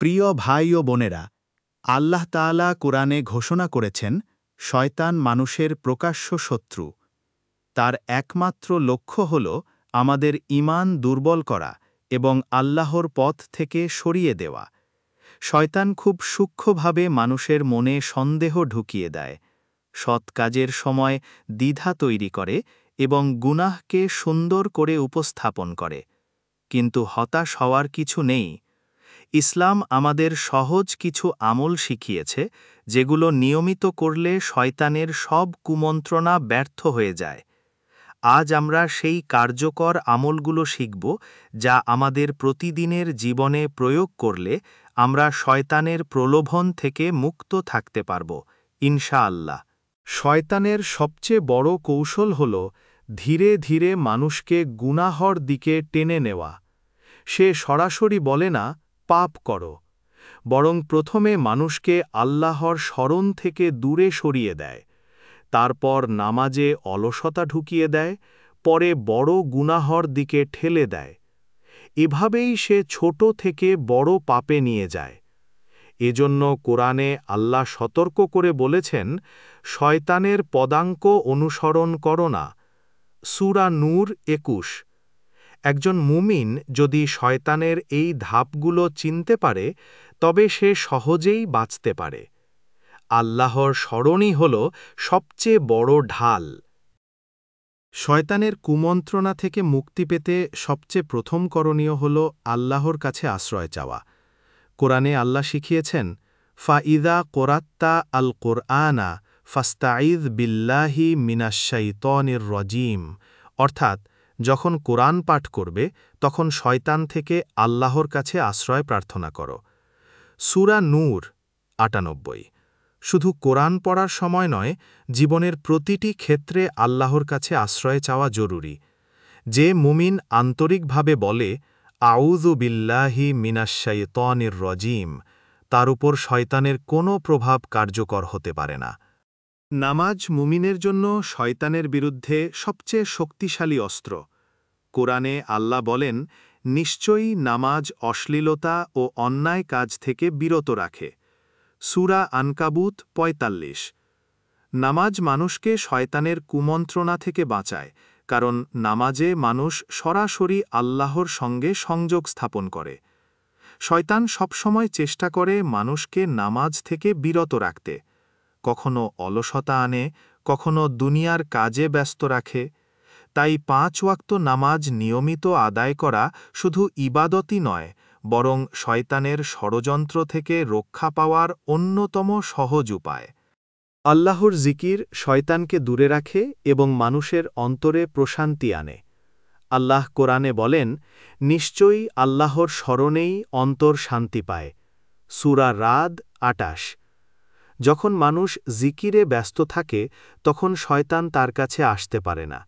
প্রিয় ভাই ও বোনেরা, আল্লাহ তাআলা কুরআনে ঘোষণা করেছেন, শয়তান মানুষের প্রকাশ্য শত্রু। তার একমাত্র লক্ষ্য হল আমাদের ঈমান দুর্বল করা এবং আল্লাহর পথ থেকে সরিয়ে দেওয়া। শয়তান খুব সূক্ষ্মভাবে মানুষের মনে সন্দেহ ঢুকিয়ে দেয়, সৎ কাজের সময় দ্বিধা তৈরি করে এবং গুনাহকে সুন্দর করে উপস্থাপন করে। কিন্তু হতাশ হওয়ার কিছু নেই। ইসলাম আমাদের সহজ কিছু আমল শিখিয়েছে, যেগুলো নিয়মিত করলে শয়তানের সব কুমন্ত্রণা ব্যর্থ হয়ে যায়। আজ আমরা সেই কার্যকর আমলগুলো শিখব, যা আমাদের প্রতিদিনের জীবনে প্রয়োগ করলে আমরা শয়তানের প্রলোভন থেকে মুক্ত থাকতে পারব, ইনশাআল্লাহ। শয়তানের সবচেয়ে বড় কৌশল হল ধীরে ধীরে মানুষকে গুনাহর দিকে টেনে নেওয়া। সে সরাসরি বলে না, পাপ করো, বরং প্রথমে মানুষকে আল্লাহর স্মরণ থেকে দূরে সরিয়ে দেয়। তারপর নামাজে অলসতা ঢুকিয়ে দেয়, পরে বড় গুনাহর দিকে ঠেলে দেয়। এভাবেই সে ছোট থেকে বড় পাপে নিয়ে যায়। এজন্য কোরআনে আল্লাহ সতর্ক করে বলেছেন, শয়তানের পদাঙ্ক অনুসরণ করো না। সূরা নূর ২১। একজন মুমিন যদি শয়তানের এই ধাপগুলো চিনতে পারে, তবে সে সহজেই বাঁচতে পারে। আল্লাহর স্মরণই হল সবচেয়ে বড় ঢাল। শয়তানের কুমন্ত্রণা থেকে মুক্তি পেতে সবচেয়ে প্রথম করণীয় হল আল্লাহর কাছে আশ্রয় চাওয়া। কোরআনে আল্লাহ শিখিয়েছেন, ফাইদা কোরাত্তা আল কোরআনা ফাস্তাঈদ বিল্লাহি মিনাশ-শাইতানির রজিম, অর্থাৎ যখন কোরআন পাঠ করবে তখন শয়তান থেকে আল্লাহর কাছে আশ্রয় প্রার্থনা করো। সূরা নূর ৯৮। শুধু কোরআন পড়ার সময় নয়, জীবনের প্রতিটি ক্ষেত্রে আল্লাহর কাছে আশ্রয় চাওয়া জরুরি। যে মুমিন আন্তরিকভাবে বলে, আউযু বিল্লাহি মিনাশ-শাইতানির রজিম, তার উপর শয়তানের কোনো প্রভাব কার্যকর হতে পারে না। নামাজ মুমিনের জন্য শয়তানের বিরুদ্ধে সবচেয়ে শক্তিশালী অস্ত্র। কোরআনে আল্লাহ বলেন, নিশ্চয়ই নামাজ অশ্লীলতা ও অন্যায় কাজ থেকে বিরত রাখে। সূরা আনকাবুত ৪৫। নামাজ মানুষকে শয়তানের কুমন্ত্রণা থেকে বাঁচায়, কারণ নামাজে মানুষ সরাসরি আল্লাহর সঙ্গে সংযোগ স্থাপন করে। শয়তান সবসময় চেষ্টা করে মানুষকে নামাজ থেকে বিরত রাখতে। কখনো অলসতা আনে, কখনো দুনিয়ার কাজে ব্যস্ত রাখে। তাই ৫ ওয়াক্ত নামাজ নিয়মিত আদায় করা শুধু ইবাদতই নয়, বরং শয়তানের ষড়যন্ত্র থেকে রক্ষা পাওয়ার অন্যতম সহজ উপায়। আল্লাহর জিকির শয়তানকে দূরে রাখে এবং মানুষের অন্তরে প্রশান্তি আনে। আল্লাহ কোরআনে বলেন, নিশ্চয়ই আল্লাহর স্মরণেই অন্তর শান্তি পায়। সূরা রাদ ২৮। যখন মানুষ জিকিরে ব্যস্ত থাকে, তখন শয়তান তার কাছে আসতে পারে না।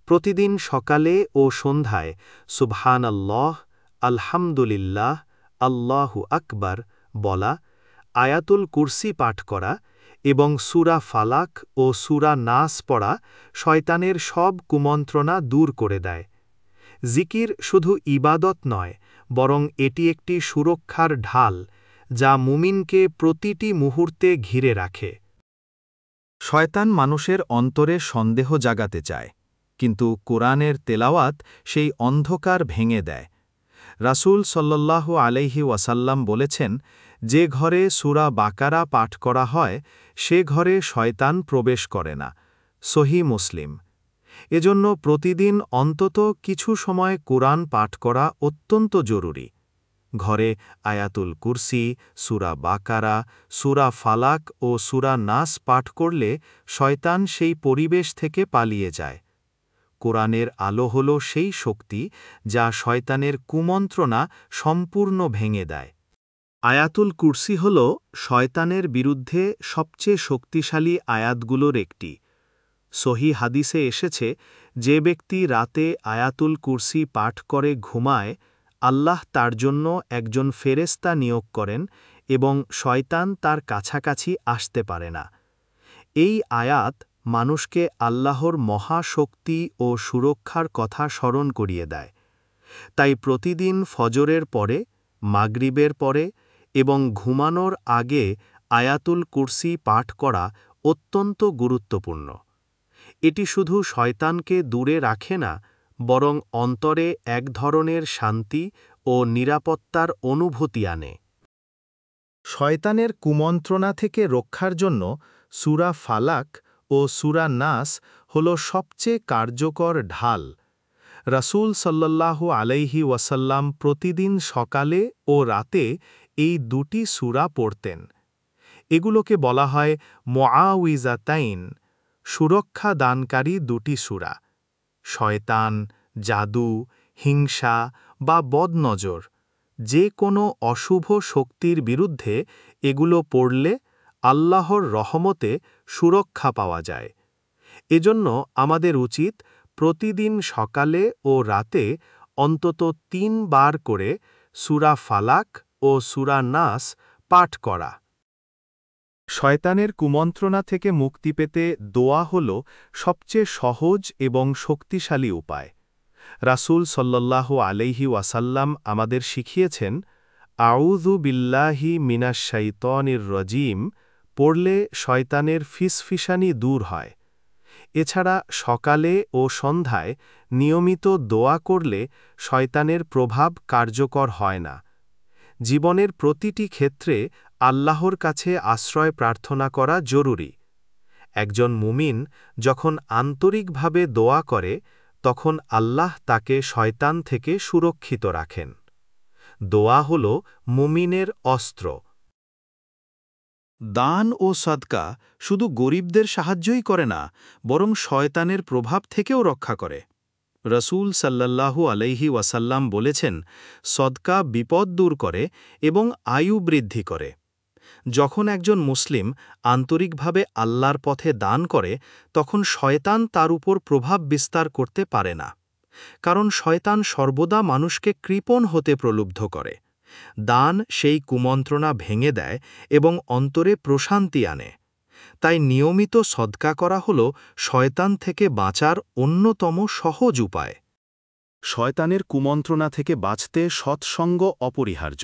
প্রতিদিন সকালে ও সন্ধ্যায় সুবহানাল্লাহ, আলহামদুলিল্লাহ, আল্লাহু আকবার বলা, আয়াতুল কুরসি পাঠ করা এবং সূরা ফালাক ও সূরা নাস পড়া শয়তানের সব কুমন্ত্রণা দূর করে দেয়। জিকির শুধু ইবাদত নয়, বরং এটি একটি সুরক্ষার ঢাল, যা মুমিনকে প্রতিটি মুহূর্তে ঘিরে রাখে। শয়তান মানুষের অন্তরে সন্দেহ জাগাতে চায়, কিন্তু কোরআনের তেলাওয়াত সেই অন্ধকার ভেঙে দেয়। রাসূল সাল্লাল্লাহু আলাইহি ওয়াসাল্লাম বলেছেন, যে ঘরে সূরা বাকারা পাঠ করা হয়, সে ঘরে শয়তান প্রবেশ করে না। সহিহ মুসলিম। এজন্য প্রতিদিন অন্তত কিছু সময় কোরআন পাঠ করা অত্যন্ত জরুরি। ঘরে আয়াতুল কুরসি, সূরা বাকারা, সূরা ফালাক ও সূরা নাস পাঠ করলে শয়তান সেই পরিবেশ থেকে পালিয়ে যায়। কোরআনের আলো হল সেই শক্তি, যা শয়তানের কুমন্ত্রণা সম্পূর্ণ ভেঙে দেয়। আয়াতুল কুরসি হল শয়তানের বিরুদ্ধে সবচেয়ে শক্তিশালী আয়াতগুলোর একটি। সহিহ হাদিসে এসেছে, যে ব্যক্তি রাতে আয়াতুল কুরসি পাঠ করে ঘুমায়, আল্লাহ তার জন্য একজন ফেরেশতা নিয়োগ করেন এবং শয়তান তার কাছাকাছি আসতে পারে না। এই আয়াত মানুষকে আল্লাহর মহাশক্তি ও সুরক্ষার কথা স্মরণ করিয়ে দেয়। তাই প্রতিদিন ফজরের পরে, মাগরিবের পরে এবং ঘুমানোর আগে আয়াতুল কুরসি পাঠ করা অত্যন্ত গুরুত্বপূর্ণ। এটি শুধু শয়তানকে দূরে রাখে না, বরং অন্তরে এক ধরনের শান্তি ও নিরাপত্তার অনুভূতি আনে। শয়তানের কুমন্ত্রণা থেকে রক্ষার জন্য সূরা ফালাক ও সূরা নাস হল সবচেয়ে কার্যকর ঢাল। রাসূল সাল্লাল্লাহু আলাইহি ওয়াসাল্লাম প্রতিদিন সকালে ও রাতে এই দুটি সূরা পড়তেন। এগুলোকে বলা হয় মুআউইজাতাইন, সুরক্ষা দানকারী দুটি সূরা। শয়তান, জাদু, হিংসা বা বদনজর যে কোনো অশুভ শক্তির বিরুদ্ধে এগুলো পড়লে আল্লাহর রহমতে সুরক্ষা পাওয়া যায়। এজন্য আমাদের উচিত প্রতিদিন সকালে ও রাতে অন্তত ৩ বার করে সূরা ফালাক ও সূরা নাস পাঠ করা। শয়তানের কুমন্ত্রণা থেকে মুক্তি পেতে দোয়া হল সবচেয়ে সহজ এবং শক্তিশালী উপায়। রাসূল সাল্লাল্লাহু আলাইহি ওয়াসাল্লাম আমাদের শিখিয়েছেন, আউযু বিল্লাহি মিনাশ শাইতানির রাজিম পড়লে শয়তানের ফিসফিসানি দূর হয়। এছাড়া সকালে ও সন্ধ্যায় নিয়মিত দোয়া করলে শয়তানের প্রভাব কার্যকর হয় না। জীবনের প্রতিটি ক্ষেত্রে আল্লাহর কাছে আশ্রয় প্রার্থনা করা জরুরি। একজন মুমিন যখন আন্তরিকভাবে দোয়া করে, তখন আল্লাহ তাকে শয়তান থেকে সুরক্ষিত রাখেন। দোয়া হল মুমিনের অস্ত্র। দান ও সদকা শুধু গরিবদের সাহায্যই করে না, বরং শয়তানের প্রভাব থেকেও রক্ষা করে। রাসূল সাল্লাল্লাহু আলাইহি ওয়াসাল্লাম বলেছেন, সদকা বিপদ দূর করে এবং আয়ু বৃদ্ধি করে। যখন একজন মুসলিম আন্তরিকভাবে আল্লাহর পথে দান করে, তখন শয়তান তার উপর প্রভাব বিস্তার করতে পারে না। কারণ শয়তান সর্বদা মানুষকে কৃপণ হতে প্রলুব্ধ করে। দান সেই কুমন্ত্রণা ভেঙে দেয় এবং অন্তরে প্রশান্তি আনে। তাই নিয়মিত সদকা করা হল শয়তান থেকে বাঁচার অন্যতম সহজ উপায়। শয়তানের কুমন্ত্রণা থেকে বাঁচতে সৎসঙ্গ অপরিহার্য।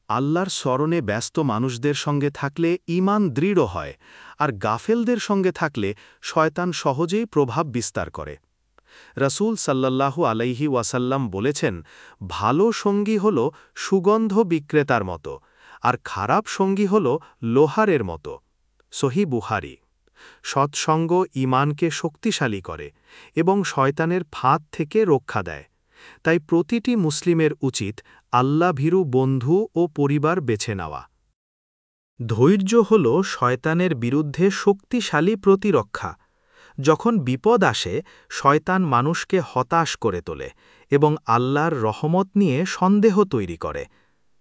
আল্লাহর স্মরণে ব্যস্ত মানুষদের সঙ্গে থাকলে ঈমান দৃঢ় হয়, আর গাফেলদের সঙ্গে থাকলে শয়তান সহজেই প্রভাব বিস্তার করে। রাসূল সাল্লাল্লাহু আলাইহি ওয়াসাল্লাম বলেছেন, ভালো সঙ্গী হল সুগন্ধ বিক্রেতার মতো, আর খারাপ সঙ্গী হল লোহারের মতো। সহিহ বুখারী। সৎসঙ্গ ঈমানকে শক্তিশালী করে এবং শয়তানের ফাঁদ থেকে রক্ষা দেয়। তাই প্রতিটি মুসলিমের উচিত আল্লাহভীরু বন্ধু ও পরিবার বেছে নেওয়া। ধৈর্য হল শয়তানের বিরুদ্ধে শক্তিশালী প্রতিরক্ষা। যখন বিপদ আসে, শয়তান মানুষকে হতাশ করে তোলে এবং আল্লাহর রহমত নিয়ে সন্দেহ তৈরি করে।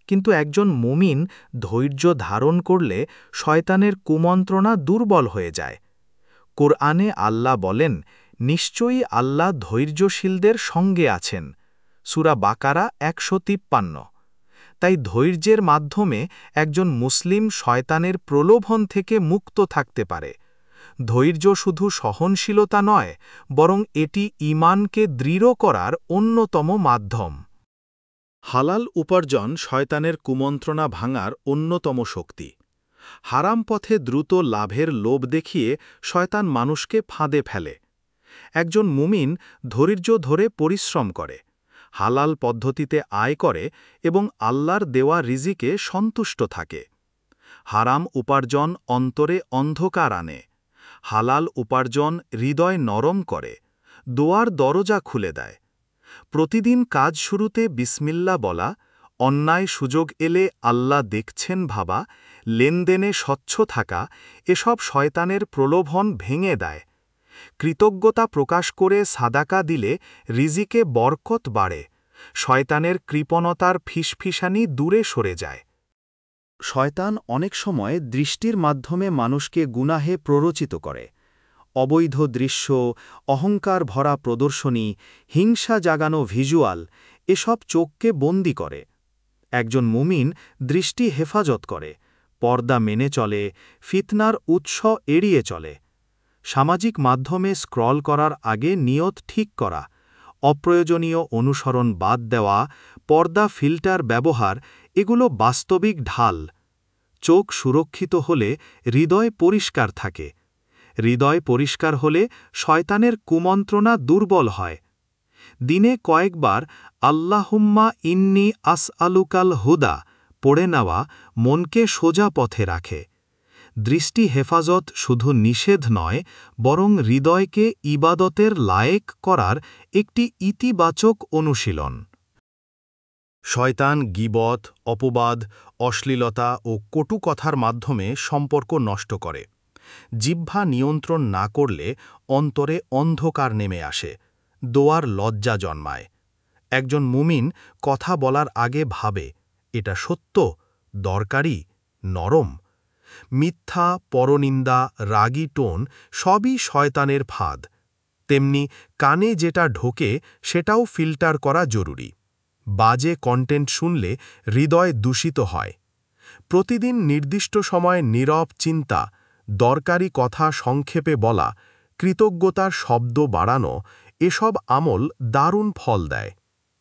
কিন্তু একজন মুমিন ধৈর্য ধারণ করলে শয়তানের কুমন্ত্রণা দুর্বল হয়ে যায়। কোরআনে আল্লাহ বলেন, নিশ্চয়ই আল্লাহ ধৈর্যশীলদের সঙ্গে আছেন। সূরা বাকারা ১৫৩। তাই ধৈর্যের মাধ্যমে একজন মুসলিম শয়তানের প্রলোভন থেকে মুক্ত থাকতে পারে। ধৈর্য শুধু সহনশীলতা নয়, বরং এটি ঈমানকে দৃঢ় করার অন্যতম মাধ্যম। হালাল উপার্জন শয়তানের কুমন্ত্রণা ভাঙার অন্যতম শক্তি। হারাম পথে দ্রুত লাভের লোভ দেখিয়ে শয়তান মানুষকে ফাঁদে ফেলে। একজন মুমিন ধৈর্য ধরে পরিশ্রম করে, হালাল পদ্ধতিতে আয় করে এবং আল্লাহর দেওয়া রিজিকে সন্তুষ্ট থাকে। হারাম উপার্জন অন্তরে অন্ধকার আনে। হালাল উপার্জন হৃদয় নরম করে, দোয়ার দরজা খুলে দেয়। প্রতিদিন কাজ শুরুতে বিসমিল্লাহ বলা, অন্যায় সুযোগ এলে আল্লাহ দেখছেন ভাবা, লেনদেনে স্বচ্ছ থাকা, এসব শয়তানের প্রলোভন ভেঙে দেয়। কৃতজ্ঞতা প্রকাশ করে সাদাকা দিলে রিজিকে বরকত বাড়ে, শয়তানের কৃপণতার ফিসফিসানি দূরে সরে যায়। শয়তান অনেক সময় দৃষ্টির মাধ্যমে মানুষকে গুনাহে প্ররোচিত করে। অবৈধ দৃশ্য, অহংকার ভরা প্রদর্শনী, হিংসা জাগানো ভিজুয়াল, এসব চোখকে বন্দী করে। একজন মুমিন দৃষ্টি হেফাজত করে, পর্দা মেনে চলে, ফিতনার উৎস এড়িয়ে চলে। সামাজিক মাধ্যমে স্ক্রল করার আগে নিয়ত ঠিক করা, অপ্রয়োজনীয় অনুসরণ বাদ দেওয়া, পর্দা ফিল্টার ব্যবহার, এগুলো বাস্তবিক ঢাল। চোখ সুরক্ষিত হলে হৃদয় পরিষ্কার থাকে। হৃদয় পরিষ্কার হলে শয়তানের কুমন্ত্রণা দুর্বল হয়। দিনে কয়েকবার আল্লাহুম্মা ইন্নি আসআলুকাল হুদা পড়ে নেওয়া মনকে সোজা পথে রাখে। দৃষ্টি হেফাজত শুধু নিষেধ নয়, বরং হৃদয়কে ইবাদতের লায়েক করার একটি ইতিবাচক অনুশীলন। শয়তান গীবত, অপবাদ, অশ্লীলতা ও কটু কথার মাধ্যমে সম্পর্ক নষ্ট করে। জিহ্বা নিয়ন্ত্রণ না করলে অন্তরে অন্ধকার নেমে আসে, দোয়ার লজ্জা জন্মায়। একজন মুমিন কথা বলার আগে ভাবে, এটা সত্য, দরকারি, নরম। মিথ্যা, পরনিন্দা, রাগী টোন সবই শয়তানের ফাঁদ। তেমনি কানে যেটা ঢোকে সেটাও ফিল্টার করা জরুরি। বাজে কন্টেন্ট শুনলে হৃদয় দূষিত হয়। প্রতিদিন নির্দিষ্ট সময়ে নীরব চিন্তা, দরকারি কথা সংক্ষেপে বলা, কৃতজ্ঞতার শব্দ বাড়ানো, এসব আমল দারুণ ফল দেয়।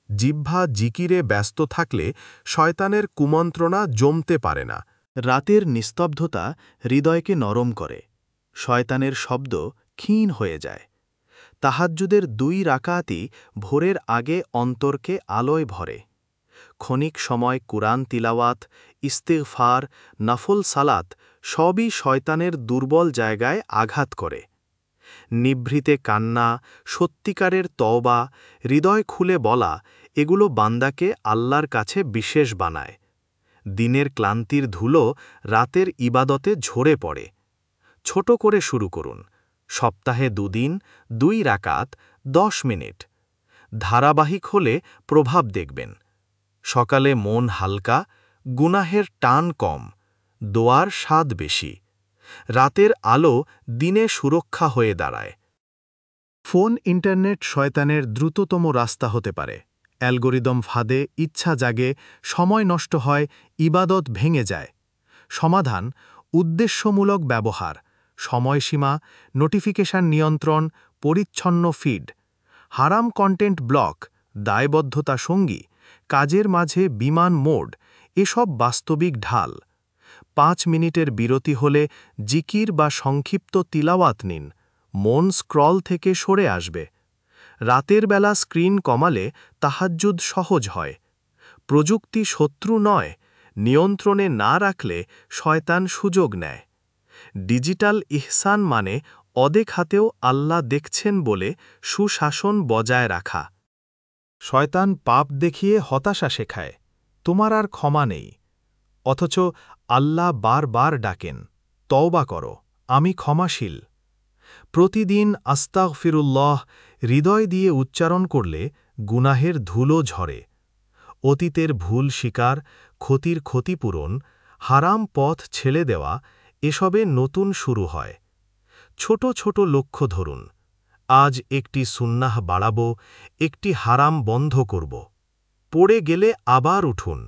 জিহ্বা জিকিরে ব্যস্ত থাকলে শয়তানের কুমন্ত্রণা জমতে পারে না। রাতের নিস্তব্ধতা হৃদয়কে নরম করে। শয়তানের শব্দ ক্ষীণ হয়ে যায়। তাহাজ্জুদের 2 রাকাতই ভোরের আগে অন্তরকে আলোয় ভরে। ক্ষণিক সময় কুরআন তিলাওয়াত, ইস্তিগফার, নফল সালাত সবই শয়তানের দুর্বল জায়গায় আঘাত করে। নিভৃতে কান্না, সত্যিকারের তওবা, হৃদয় খুলে বলা, এগুলো বান্দাকে আল্লাহর কাছে বিশেষ বানায়। দিনের ক্লান্তির ধুলো রাতের ইবাদতে ঝরে পড়ে। ছোট করে শুরু করুন। সপ্তাহে 2 দিন, 2 রাকাত, 10 মিনিট। ধারাবাহিক হলে প্রভাব দেখবেন। সকালে মন হালকা, গুনাহের টান কম, দোয়ার স্বাদ বেশি। রাতের আলো দিনে সুরক্ষা হয়ে দাঁড়ায়। ফোন, ইন্টারনেট শয়তানের দ্রুততম রাস্তা হতে পারে। অ্যালগরিদম ফাঁদে ইচ্ছা জাগে, সময় নষ্ট হয়, ইবাদত ভেঙে যায়। সমাধান: উদ্দেশ্যমূলক ব্যবহার, সময়সীমা, নোটিফিকেশন নিয়ন্ত্রণ, পরিচ্ছন্ন ফিড। হারাম কন্টেন্ট ব্লক, দায়বদ্ধতা সঙ্গী, কাজের মাঝে বিমান মোড, এসব বাস্তবিক ঢাল। 5 মিনিটের বিরতি হলে জিকির বা সংক্ষিপ্ত তিলাওয়াত নিন, মন স্ক্রল থেকে সরে আসবে। রাতের বেলা স্ক্রিন কমালে তাহাজ্জুদ সহজ হয়। প্রযুক্তি শত্রু নয়, নিয়ন্ত্রণে না রাখলে শয়তান সুযোগ নেয়। ডিজিটাল ইহসান মানে অদেখাতেও আল্লাহ দেখছেন বলে সুশাসন বজায় রাখা। শয়তান পাপ দেখিয়ে হতাশা শেখায়, তোমার আর ক্ষমা নেই। অথচ আল্লাহ বারবার ডাকেন, তওবা করো, আমি ক্ষমাশীল। প্রতিদিন আস্তাগফিরুল্লাহ হৃদয় দিয়ে উচ্চারণ করলে গুনাহের ধুলো ঝরে। অতীতের ভুল স্বীকার, ক্ষতির ক্ষতিপূরণ, হারাম পথ ছেড়ে দেওয়া, এসবে নতুন শুরু হয়। ছোট ছোট লক্ষ্য ধরুন। আজ একটি সুন্নাহ বাড়াবো, একটি হারাম বন্ধ করব। পড়ে গেলে আবার উঠুন।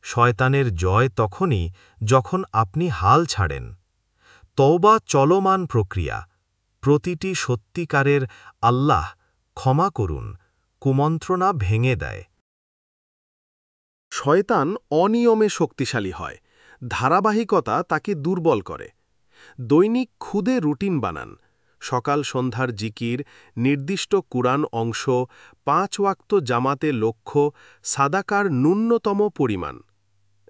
শয়তানের জয় তখনই যখন আপনি হাল ছাড়েন। তওবা চলমান প্রক্রিয়া। প্রতিটি সত্যিকারের আল্লাহ ক্ষমা করুন কুমন্ত্রণা ভেঙে দেয়। শয়তান অনিয়মে শক্তিশালী হয়, ধারাবাহিকতা তাকে দুর্বল করে। দৈনিক খুদে রুটিন বানান। সকাল সন্ধ্যার জিকির, নির্দিষ্ট কুরআন অংশ, 5 ওয়াক্ত জামাতে লক্ষ্য, সাদাকার ন্যূনতম পরিমাণ।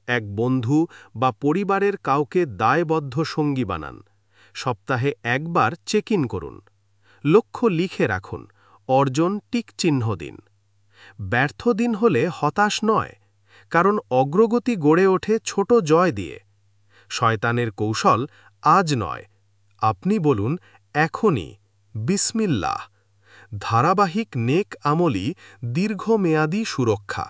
এক বন্ধু বা পরিবারের কাউকে দায়বদ্ধ সঙ্গী বানান। সপ্তাহে একবার চেক ইন করুন। লক্ষ্য লিখে রাখুন, অর্জন টিকচিহ্ন দিন। ব্যর্থ দিন হলে হতাশ নয়, কারণ অগ্রগতি গড়ে ওঠে ছোট জয় দিয়ে। শয়তানের কৌশল আজ নয়, আপনি বলুন এখনই, বিসমিল্লাহ। ধারাবাহিক নেক আমলই দীর্ঘমেয়াদী সুরক্ষা।